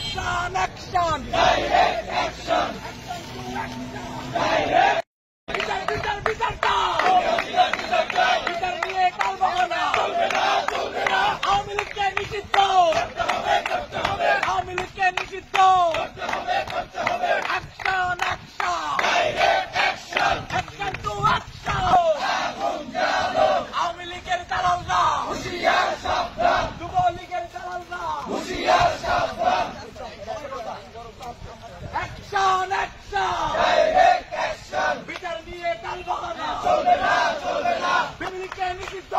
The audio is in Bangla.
Action, action. Direct action. Direct. বিচার বিচার বিচার বিচার নিয়ে কাল বহনা চলবে না চলবে না। আওয়ামী লীগকে নিষিদ্ধ করতে হবে করতে হবে। আওয়ামী লীগকে নিষিদ্ধ করতে হবে করতে হবে। Action, action. Direct action. Action to action. আগুন জ্বালো। আওয়ামী লীগের দালালরা হুঁশিয়ার সাবধান। যুবলীগের দালালরা হুঁশিয়ার সাবধান। Action, action. Direct action. বিচার নিয়ে কাল বহনা চলবে না চলবে না। আওয়ামী লীগকে নিষিদ্ধ